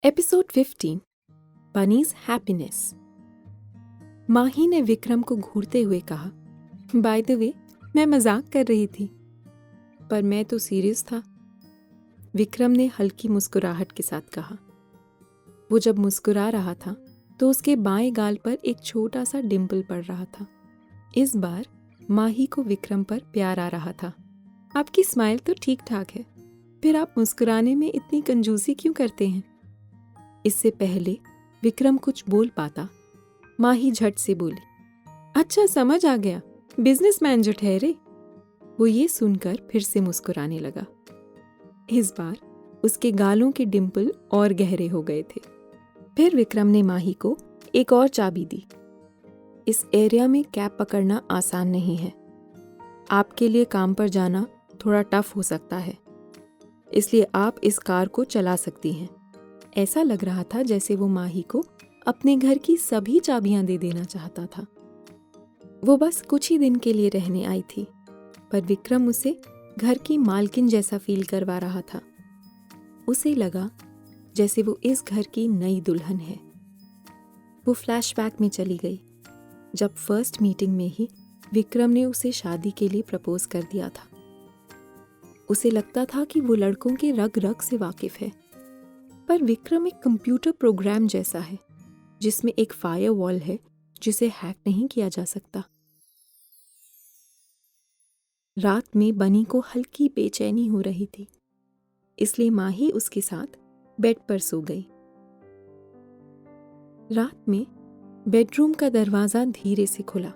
Episode 15 bunnies happiness. माही ने विक्रम को घूरते हुए कहा, बाय द वे मैं मजाक कर रही थी, पर मैं तो सीरियस था। विक्रम ने हल्की मुस्कुराहट के साथ कहा। वो जब मुस्कुरा रहा था तो उसके बाएं गाल पर एक छोटा सा डिंपल पड़ रहा था। इस बार माही को विक्रम पर प्यार आ रहा था। आपकी स्माइल तो ठीक ठाक है, फिर आप मुस्कुराने में इतनी कंजूसी क्यों करते हैं? इससे पहले विक्रम कुछ बोल पाता, माही झट से बोली, अच्छा समझ आ गया, बिजनेसमैन जो ठहरे। वो ये सुनकर फिर से मुस्कुराने लगा। इस बार उसके गालों के डिंपल और गहरे हो गए थे। फिर विक्रम ने माही को एक और चाबी दी। इस एरिया में कैब पकड़ना आसान नहीं है। आपके लिए काम पर जाना थोड़ा टफ हो सकता है, इसलिए आप इस कार को चला सकती हैं। ऐसा लग रहा था जैसे वो माही को अपने घर की सभी चाबियां दे देना चाहता था। वो बस कुछ ही दिन के लिए रहने आई थी, पर विक्रम उसे घर की मालकिन जैसा फील करवा रहा था। उसे लगा जैसे वो इस घर की नई दुल्हन है। वो फ्लैशबैक में चली गई, जब फर्स्ट मीटिंग में ही विक्रम ने उसे शादी के लिए प्रपोज कर दिया था। उसे लगता था कि वो लड़कों के रग रग से वाकिफ है, पर विक्रम एक कंप्यूटर प्रोग्राम जैसा है जिसमें एक फायर वॉल है जिसे हैक नहीं किया जा सकता। रात में बनी को हल्की बेचैनी हो रही थी, इसलिए माही उसके साथ बेड पर सो गई। रात में बेडरूम का दरवाजा धीरे से खुला।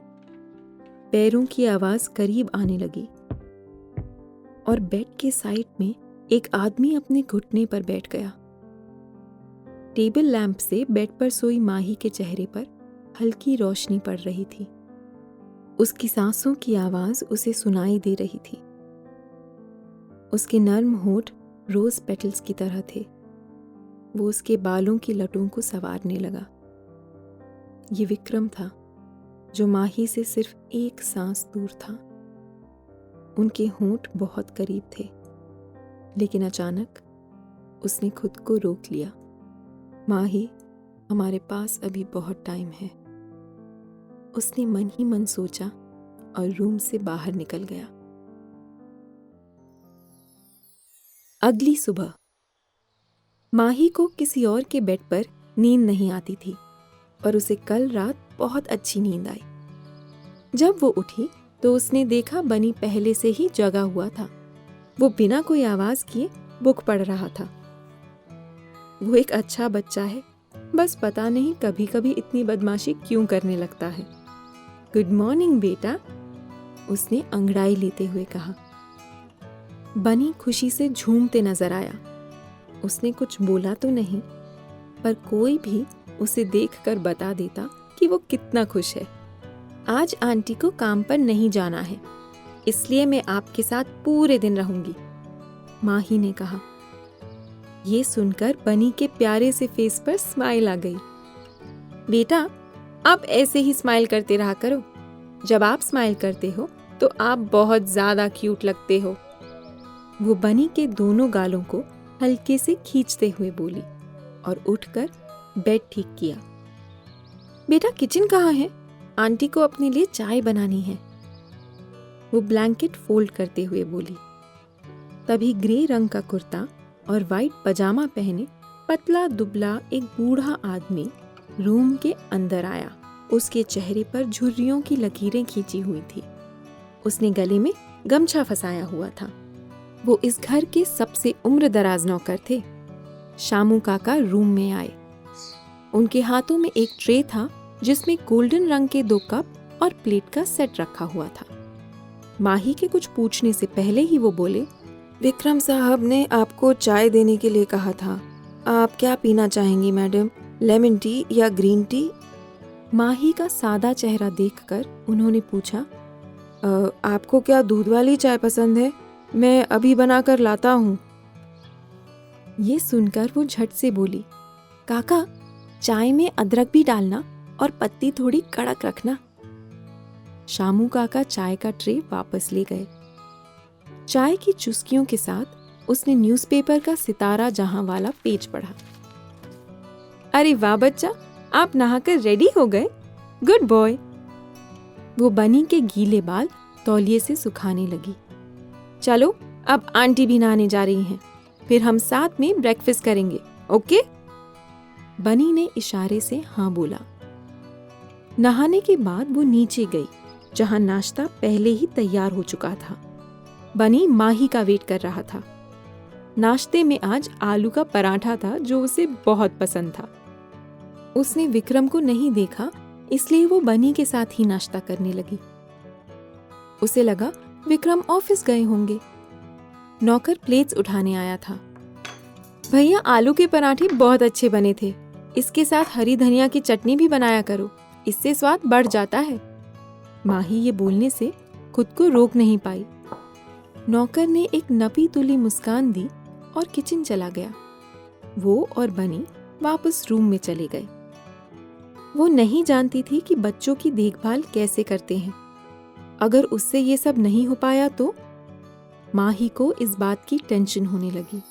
पैरों की आवाज करीब आने लगी और बेड के साइड में एक आदमी अपने घुटने पर बैठ गया। टेबल लैंप से बेड पर सोई माही के चेहरे पर हल्की रोशनी पड़ रही थी। उसकी सांसों की आवाज उसे सुनाई दे रही थी। उसके नर्म होंठ रोज पेटल्स की तरह थे। वो उसके बालों की लटों को संवारने लगा। ये विक्रम था जो माही से सिर्फ एक सांस दूर था। उनके होंठ बहुत करीब थे, लेकिन अचानक उसने खुद को रोक लिया। माही, हमारे पास अभी बहुत टाइम है, उसने मन ही मन सोचा और रूम से बाहर निकल गया। अगली सुबह माही को किसी और के बेड पर नींद नहीं आती थी, पर उसे कल रात बहुत अच्छी नींद आई। जब वो उठी तो उसने देखा बनी पहले से ही जगा हुआ था। वो बिना कोई आवाज किए बुक पढ़ रहा था। वो एक अच्छा बच्चा है, बस पता नहीं कभी कभी इतनी बदमाशी क्यों करने लगता है। गुड मॉर्निंग बेटा, उसने अंगड़ाई लेते हुए कहा। बनी खुशी से झूमते नजर आया। उसने कुछ बोला तो नहीं, पर कोई भी उसे देखकर बता देता कि वो कितना खुश है। आज आंटी को काम पर नहीं जाना है, इसलिए मैं आपके साथ पूरे दिन रहूंगी, माही ने कहा। ये सुनकर बनी के प्यारे से फेस पर स्माइल आ गई। बेटा, आप ऐसे ही स्माइल करते रहा करो। जब आप स्माइल करते हो तो आप बहुत ज्यादा क्यूट लगते हो। वो बनी के दोनों गालों को हल्के से खींचते हुए बोली और उठकर बेड ठीक किया। बेटा, किचन कहाँ है? आंटी को अपने लिए चाय बनानी है, वो ब्लैंकेट फोल्ड करते हुए बोली। तभी ग्रे रंग का कुर्ता और वाइट पजामा पहने पतला दुबला एक बूढ़ा आदमी रूम के अंदर आया। उसके चेहरे पर झुर्रियों की लकीरें खींची हुई थी। उसने गले में गमछा फंसाया हुआ था। वो इस घर के सबसे उम्र दराज नौकर थे। शामू काका रूम में आए। उनके हाथों में एक ट्रे था जिसमें गोल्डन रंग के 2 कप और प्लेट का सेट रखा हुआ था। माही के कुछ पूछने से पहले ही वो बोले, विक्रम साहब ने आपको चाय देने के लिए कहा था। आप क्या पीना चाहेंगी मैडम, लेमन टी या ग्रीन टी? माही का सादा चेहरा देखकर उन्होंने पूछा, आपको क्या दूध वाली चाय पसंद है? मैं अभी बनाकर लाता हूँ। ये सुनकर वो झट से बोली, काका, चाय में अदरक भी डालना और पत्ती थोड़ी कड़क रखना। शामू काका चाय का ट्रे वापस ले गए। चाय की चुस्कियों के साथ उसने न्यूज़पेपर का सितारा जहां वाला पेज पढ़ा। अरे वाह बच्चा, आप नहाकर रेडी हो गए, गुड बॉय। वो बनी के गीले बाल तौलिए से सुखाने लगी। चलो अब आंटी भी नहाने जा रही हैं, फिर हम साथ में ब्रेकफास्ट करेंगे, ओके? बनी ने इशारे से हाँ बोला। नहाने के बाद वो नीचे गई जहां नाश्ता पहले ही तैयार हो चुका था। बनी माही का वेट कर रहा था। नाश्ते में आज आलू का पराठा था जो उसे बहुत पसंद था। उसने विक्रम को नहीं देखा, इसलिए वो बनी के साथ ही नाश्ता करने लगी। उसे लगा विक्रम ऑफिस गए होंगे। नौकर प्लेट्स उठाने आया था। भैया, आलू के पराठे बहुत अच्छे बने थे, इसके साथ हरी धनिया की चटनी भी बनाया करो, इससे स्वाद बढ़ जाता है। माही ये बोलने से खुद को रोक नहीं पाई। नौकर ने एक नपी तुली मुस्कान दी और किचन चला गया। वो और बनी वापस रूम में चले गए। वो नहीं जानती थी कि बच्चों की देखभाल कैसे करते हैं। अगर उससे ये सब नहीं हो पाया तो माही को इस बात की टेंशन होने लगी।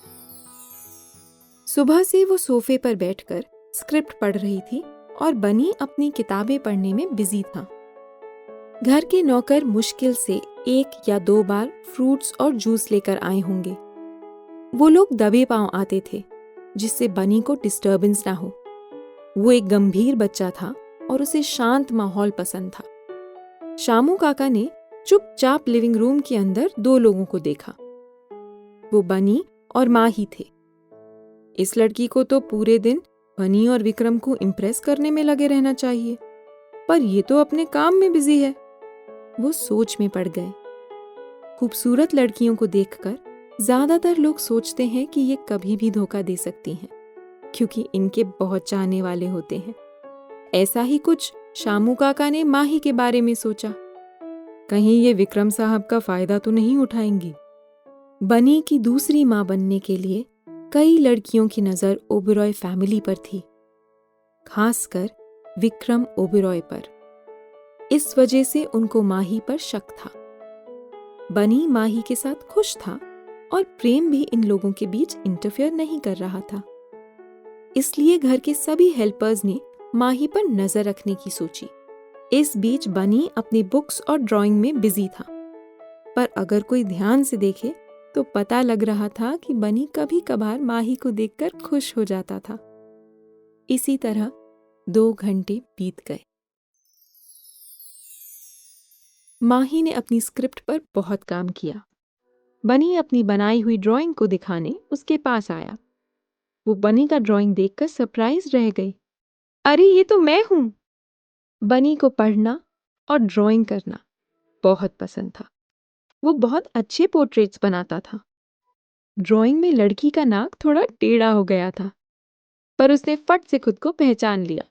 सुबह से वो सोफे पर बैठकर स्क्रिप्ट पढ़ रही थी और बनी अपनी किताबें पढ़ने में बिजी था। घर के नौकर मुश्किल से 1 या 2 बार फ्रूट्स और जूस लेकर आए होंगे। वो लोग दबे पांव आते थे जिससे बनी को डिस्टर्बेंस ना हो। वो एक गंभीर बच्चा था और उसे शांत माहौल पसंद था। शामू काका ने चुपचाप लिविंग रूम के अंदर 2 लोगों को देखा। वो बनी और माँ ही थे। इस लड़की को तो पूरे दिन बनी और विक्रम को इम्प्रेस करने में लगे रहना चाहिए, पर ये तो अपने काम में बिजी है। वो सोच में पड़ गए। खूबसूरत लड़कियों को देखकर ज्यादातर लोग सोचते हैं कि ये कभी भी धोखा दे सकती हैं, क्योंकि इनके बहुत चाहने वाले होते हैं। ऐसा ही कुछ शामू काका ने माही के बारे में सोचा। कहीं ये विक्रम साहब का फायदा तो नहीं उठाएंगी। बनी की दूसरी माँ बनने के लिए कई लड़कियों की नजर ओबेरॉय फैमिली पर थी, खासकर विक्रम ओबेरॉय पर। इस वजह से उनको माही पर शक था। बनी माही के साथ खुश था और प्रेम भी इन लोगों के बीच इंटरफेयर नहीं कर रहा था। इसलिए घर के सभी हेल्पर्स ने माही पर नजर रखने की सोची। इस बीच बनी अपनी बुक्स और ड्राइंग में बिजी था, पर अगर कोई ध्यान से देखे तो पता लग रहा था कि बनी कभी कभार माही को देखकर खुश हो जाता था। इसी तरह 2 घंटे बीत गए। माही ने अपनी स्क्रिप्ट पर बहुत काम किया। बनी अपनी बनाई हुई ड्राइंग को दिखाने उसके पास आया। वो बनी का ड्राइंग देखकर सरप्राइज रह गई। अरे ये तो मैं हूं। बनी को पढ़ना और ड्राइंग करना बहुत पसंद था। वो बहुत अच्छे पोर्ट्रेट्स बनाता था। ड्राइंग में लड़की का नाक थोड़ा टेढ़ा हो गया था, पर उसने फट से खुद को पहचान लिया।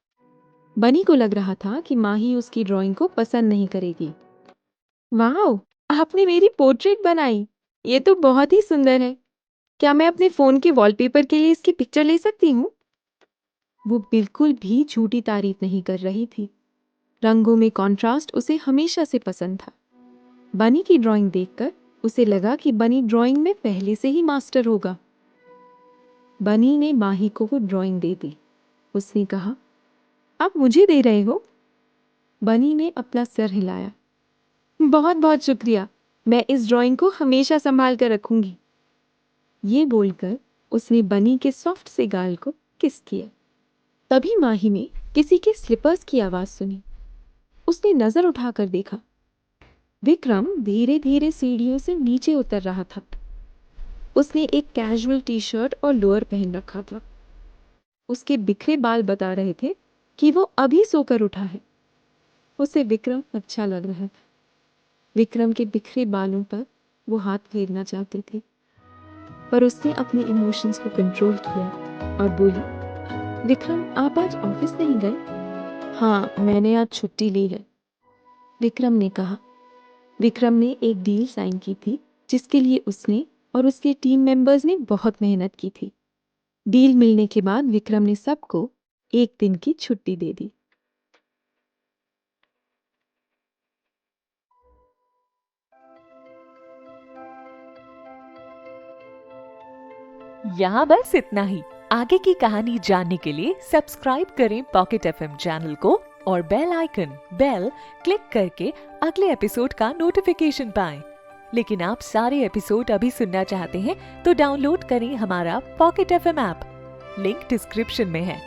बनी को लग रहा था कि माही उसकी ड्राइंग को पसंद नहीं करेगी। वाओ, आपने मेरी पोर्ट्रेट बनाई, ये तो बहुत ही सुंदर है। क्या मैं अपने फोन के वॉलपेपर के लिए इसकी पिक्चर ले सकती हूँ? वो बिल्कुल भी झूठी तारीफ नहीं कर रही थी। रंगों में कॉन्ट्रास्ट उसे हमेशा से पसंद था। बनी की ड्राइंग देखकर उसे लगा कि बनी ड्राइंग में पहले से ही मास्टर होगा। बनी ने माही को वो ड्राइंग दे दी। उसने कहा, आप मुझे दे रहे हो? बनी ने अपना सर हिलाया। बहुत बहुत शुक्रिया, मैं इस ड्राइंग को हमेशा संभाल कर रखूंगी। ये बोलकर उसने बनी के सॉफ्ट से गाल को किस किया। तभी माही ने किसी के स्लिपर्स की आवाज सुनी। उसने नजर उठाकर देखा। विक्रम धीरे धीरे सीढ़ियों से नीचे उतर रहा था। उसने एक कैजुअल टी शर्ट और लोअर पहन रखा था। उसके बिखरे बाल बता रहे थे कि वो अभी सोकर उठा है। उसे विक्रम अच्छा लग रहा है। विक्रम के बिखरे बालों पर वो हाथ फेरना चाहते थे, पर उसने अपने इमोशंस को कंट्रोल किया और बोली, विक्रम आप आज ऑफिस नहीं गए? हाँ, मैंने आज छुट्टी ली है, विक्रम ने कहा। विक्रम ने एक डील साइन की थी जिसके लिए उसने और उसके टीम मेंबर्स ने बहुत मेहनत की थी। डील मिलने के बाद विक्रम ने सबको 1 दिन की छुट्टी दे दी। यहाँ बस इतना ही। आगे की कहानी जानने के लिए सब्सक्राइब करें पॉकेट एफएम चैनल को और बेल आइकन क्लिक करके अगले एपिसोड का नोटिफिकेशन पाएं। लेकिन आप सारे एपिसोड अभी सुनना चाहते हैं तो डाउनलोड करें हमारा pocket FM app. Link description में है,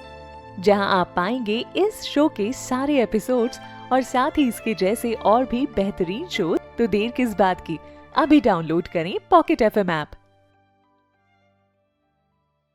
जहां आप पाएंगे इस शो के सारे एपिसोड्स और साथ ही इसके जैसे और भी बेहतरीन शो। तो देर किस बात की, अभी डाउनलोड करें पॉकेट एफएम ऐप।